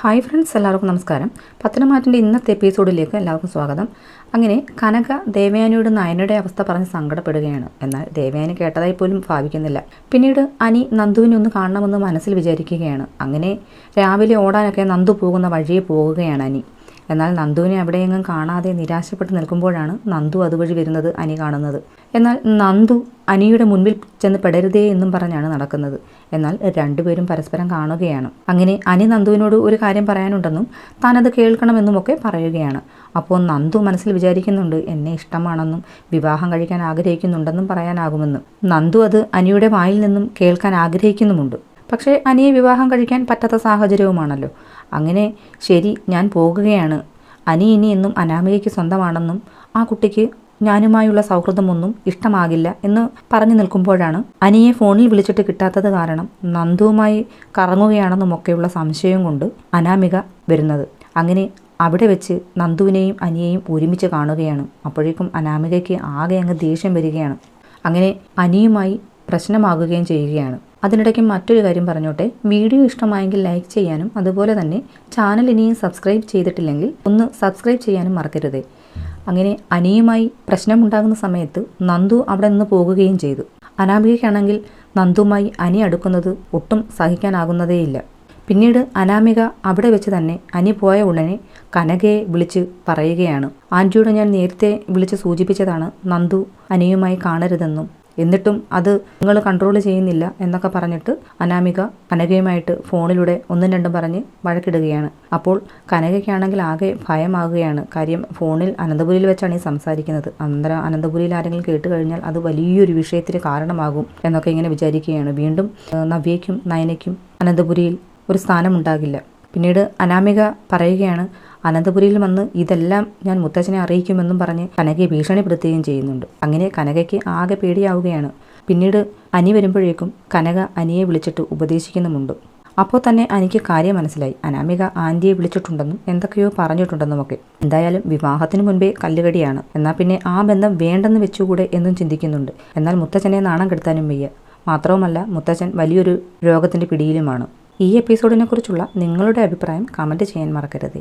Hi friends, എല്ലാവർക്കും നമസ്കാരം. പത്തനംമാറ്റിൻ്റെ ഇന്നത്തെ എപ്പിസോഡിലേക്ക് എല്ലാവർക്കും സ്വാഗതം. അങ്ങനെ കനക ദേവയാനിയോട് നയനയുടെ അവസ്ഥ പറഞ്ഞ് സങ്കടപ്പെടുകയാണ്. എന്നാൽ ദേവയാനി കേട്ടതായി പോലും ഭാവിക്കുന്നില്ല. പിന്നീട് അനി നന്ദുവിനെ ഒന്ന് കാണണമെന്ന് മനസ്സിൽ വിചാരിക്കുകയാണ്. അങ്ങനെ രാവിലെ ഓടാനൊക്കെ നന്ദു പോകുന്ന വഴിയെ പോവുകയാണ് അനി. എന്നാൽ നന്ദുവിനെ അവിടെയെങ്ങും കാണാതെ നിരാശപ്പെട്ട് നിൽക്കുമ്പോഴാണ് നന്ദു അതുവഴി വരുന്നത് അനി കാണുന്നത്. എന്നാൽ നന്ദു അനിയുടെ മുൻപിൽ ചെന്ന് പെടരുതേ എന്നും പറഞ്ഞാണ് നടക്കുന്നത്. എന്നാൽ രണ്ടുപേരും പരസ്പരം കാണുകയാണ്. അങ്ങനെ അനി നന്ദുവിനോട് ഒരു കാര്യം പറയാനുണ്ടെന്നും താനത് കേൾക്കണമെന്നുമൊക്കെ പറയുകയാണ്. അപ്പോൾ നന്ദു മനസ്സിൽ വിചാരിക്കുന്നുണ്ട്, എന്നെ ഇഷ്ടമാണെന്നും വിവാഹം കഴിക്കാൻ ആഗ്രഹിക്കുന്നുണ്ടെന്നും പറയാനാകുമെന്നും. നന്ദു അത് അനിയുടെ വായിൽ നിന്നും കേൾക്കാൻ ആഗ്രഹിക്കുന്നുമുണ്ട്. പക്ഷേ അനിയെ വിവാഹം കഴിക്കാൻ പറ്റാത്ത സാഹചര്യവുമാണല്ലോ. അങ്ങനെ ശരി, ഞാൻ പോകുകയാണ്. അനി ഇനി എന്നും അനാമികയ്ക്ക് സ്വന്തമാണെന്നും ആ കുട്ടിക്ക് ഞാനുമായുള്ള സൗഹൃദമൊന്നും ഇഷ്ടമാകില്ല എന്ന് പറഞ്ഞു നിൽക്കുമ്പോഴാണ് അനിയെ ഫോണിൽ വിളിച്ചിട്ട് കിട്ടാത്തത് കാരണം നന്ദുവുമായി കറങ്ങുകയാണെന്നുമൊക്കെയുള്ള സംശയം കൊണ്ട് അനാമിക വരുന്നത്. അങ്ങനെ അവിടെ വെച്ച് നന്ദുവിനെയും അനിയെയും ഒരുമിച്ച് കാണുകയാണ്. അപ്പോഴേക്കും അനാമികയ്ക്ക് ആകെ അങ്ങ് ദേഷ്യം വരികയാണ്. അങ്ങനെ അനിയുമായി പ്രശ്നമാകുകയും ചെയ്യുകയാണ്. അതിനിടയ്ക്ക് മറ്റൊരു കാര്യം പറഞ്ഞോട്ടെ, വീഡിയോ ഇഷ്ടമായെങ്കിൽ ലൈക്ക് ചെയ്യാനും അതുപോലെ തന്നെ ചാനൽ ഇനിയും സബ്സ്ക്രൈബ് ചെയ്തിട്ടില്ലെങ്കിൽ ഒന്ന് സബ്സ്ക്രൈബ് ചെയ്യാനും മറക്കരുതേ. അങ്ങനെ അനിയുമായി പ്രശ്നമുണ്ടാകുന്ന സമയത്ത് നന്ദു അവിടെ നിന്ന് പോകുകയും ചെയ്തു. അനാമികയ്ക്കാണെങ്കിൽ നന്ദുമായി അനി അടുക്കുന്നത് ഒട്ടും സഹിക്കാനാകുന്നതേയില്ല. പിന്നീട് അനാമിക അവിടെ വെച്ച് തന്നെ അനി പോയ ഉടനെ കനകയെ വിളിച്ച് പറയുകയാണ്, ആൻറ്റിയോട് ഞാൻ നേരത്തെ വിളിച്ച് സൂചിപ്പിച്ചതാണ് നന്ദു അനിയുമായി കാണരുതെന്നും, എന്നിട്ടും അത് നിങ്ങൾ കൺട്രോൾ ചെയ്യുന്നില്ല എന്നൊക്കെ പറഞ്ഞിട്ട് അനാമിക കനകയുമായിട്ട് ഫോണിലൂടെ ഒന്നും രണ്ടും പറഞ്ഞ് വഴക്കിടുകയാണ്. അപ്പോൾ കനകയ്ക്കാണെങ്കിൽ ആകെ ഭയമാകുകയാണ്. കാര്യം ഫോണിൽ അനന്തപുരിയിൽ വെച്ചാണ് ഈ സംസാരിക്കുന്നത്. അനന്തപുരിയിൽ ആരെങ്കിലും കേട്ട് കഴിഞ്ഞാൽ അത് വലിയൊരു വിഷയത്തിന് കാരണമാകും എന്നൊക്കെ ഇങ്ങനെ വിചാരിക്കുകയാണ്. വീണ്ടും നവ്യയ്ക്കും നയനയ്ക്കും അനന്തപുരിയിൽ ഒരു സ്ഥാനമുണ്ടാകില്ല. പിന്നീട് അനാമിക പറയുകയാണ്, അനന്തപുരിയിൽ വന്ന് ഇതെല്ലാം ഞാൻ മുത്തച്ഛനെ അറിയിക്കുമെന്നും പറഞ്ഞ് കനകയെ ഭീഷണിപ്പെടുത്തുകയും ചെയ്യുന്നുണ്ട്. അങ്ങനെ കനകയ്ക്ക് ആകെ പേടിയാവുകയാണ്. പിന്നീട് അനി വരുമ്പോഴേക്കും കനക അനിയെ വിളിച്ചിട്ട് ഉപദേശിക്കുന്നുമുണ്ട്. അപ്പോൾ തന്നെ അനിക്ക് കാര്യം മനസ്സിലായി. അനാമിക ആൻറ്റിയെ വിളിച്ചിട്ടുണ്ടെന്നും എന്തൊക്കെയോ പറഞ്ഞിട്ടുണ്ടെന്നുമൊക്കെ. എന്തായാലും വിവാഹത്തിന് മുൻപേ കല്ലുകടിയാണ്. എന്നാൽ പിന്നെ ആ ബന്ധം വേണ്ടെന്ന് വെച്ചുകൂടെ എന്നും ചിന്തിക്കുന്നുണ്ട്. എന്നാൽ മുത്തച്ഛനെ നാണം കെടുത്താനും വയ്യ. മാത്രവുമല്ല മുത്തച്ഛൻ വലിയൊരു രോഗത്തിൻ്റെ പിടിയിലുമാണ്. ഈ എപ്പിസോഡിനെ കുറിച്ചുള്ള നിങ്ങളുടെ അഭിപ്രായം കമൻറ്റ് ചെയ്യാൻ മറക്കരുത്.